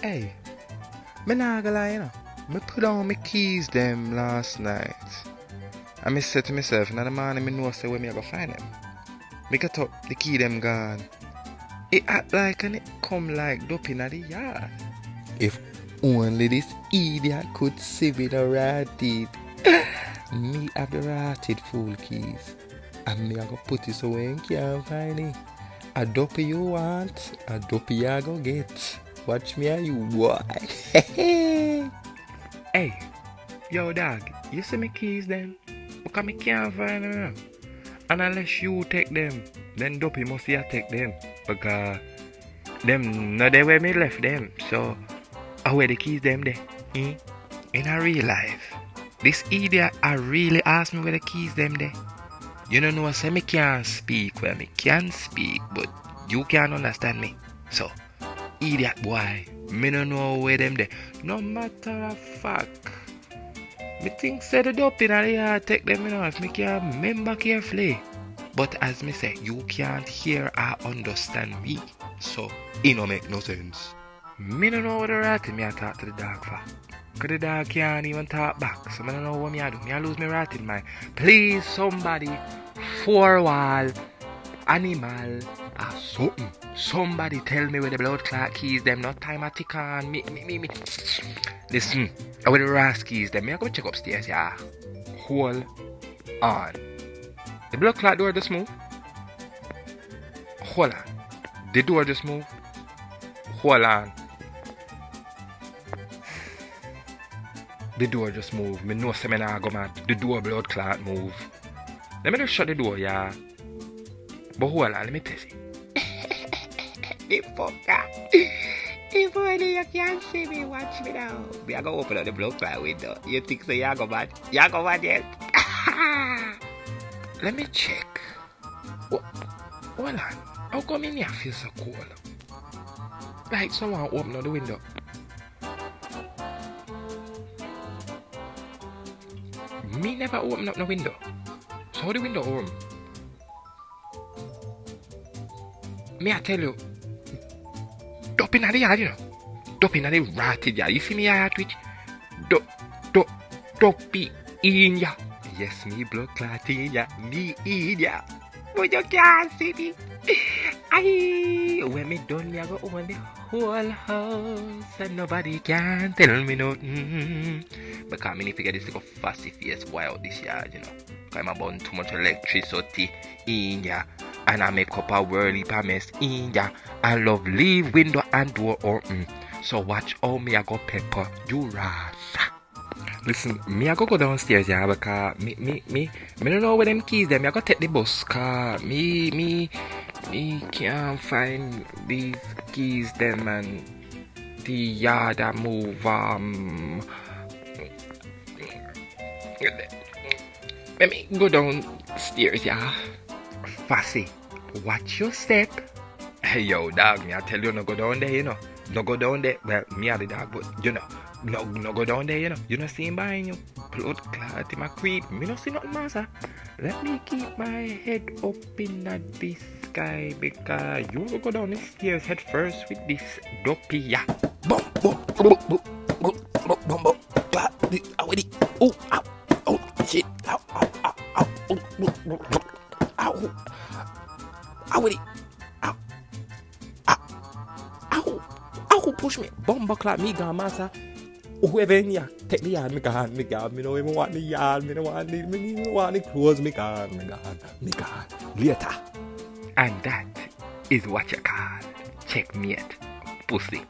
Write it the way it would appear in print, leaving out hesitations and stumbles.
Hey, me nah gonna lie, you know. Me put on my keys them last night. And me said to myself, in the morning me know say where me I go find them. Me get up, the key them gone. It act like and it come like dope in the yard. If only this idiot could see with the rotted. Me have the rotted fool keys. And me I go put it so you can't find it. A dopey you want, a dopey you go get. Watch me and you, boy. Hey, yo dog, you see me keys then? Because me can't find them. And unless you take them, then dopey must you take them. Because them not there where me left them. So, where the keys them there? In a real life, this idiot I really asked me where the keys them there. You don't know I say me can't speak. Well, me can speak, but you can't understand me. So, idiot boy, me don't know where them there. No matter of fact, me think say the dope in the yard take them, you know, if me can remember carefully. But as me say, you can't hear or understand me. So, it don't make no sense. Me don't know what the rat me I talk to the dog for. Cause the dog can't even talk back. So I don't know what me I do. Me I lose my rat in mind. Please somebody, four-wall, animal, or something. Somebody tell me where the blood clot keys them. Not time I tick on me. Listen, where the rat keys them. Me I go check upstairs, yeah. Hold on. The blood clot door just move. Hold on. The door just move. Hold on. The door just move. Me know say me nah go mad. The door blood clot move. Let me just shut the door, yeah. But hold on, let me test it. The fucker. If only you can't see me, watch me now. Me I go open up the blood clot window. You think so you go mad? You go mad yet? Let me check. Hold on. How come in here feel so cold? Like someone open up the window. Me never open up the window. So how the window open? Me I tell you, dope in the yard, you know. Dope in the ratted yard. You see me yard twitch? Dopey in ya. Yes, me blood clot in ya. Me in ya. But you can't see me. Aye, when me done, me I go own the whole house and nobody can tell me nothing. Because me need to get this little fussy face boy out this yard, you know. Because I'm burn too much electricity in ya. And I make up a whirly mess in ya. I love leave window and door open. So watch how me I go pepper you ras. Listen, me I go downstairs, yeah, because me don't know where them keys them. I go take the bus, cause me can't find these keys them and the yard I move let me go downstairs, yeah. Fussy, watch your step. Hey yo dog, me I tell you no go down there, you know. No go down there. Well, me are the dog, but you know. No go down there, you know. You not see him behind you. Blood clot in my creep. Me not see nothing, master. Let me keep my head up in the sky because you go down the stairs head first with this dopey, yeah. Boom. Oh, ow. Oh, shit. Ow. Ow, push me. Bomba clot me gone, master. Whoever in here, take the yard, me gone. Me don't even want the yard, me don't want the clothes, me gone. Later. And that is what you call checkmate, pussy.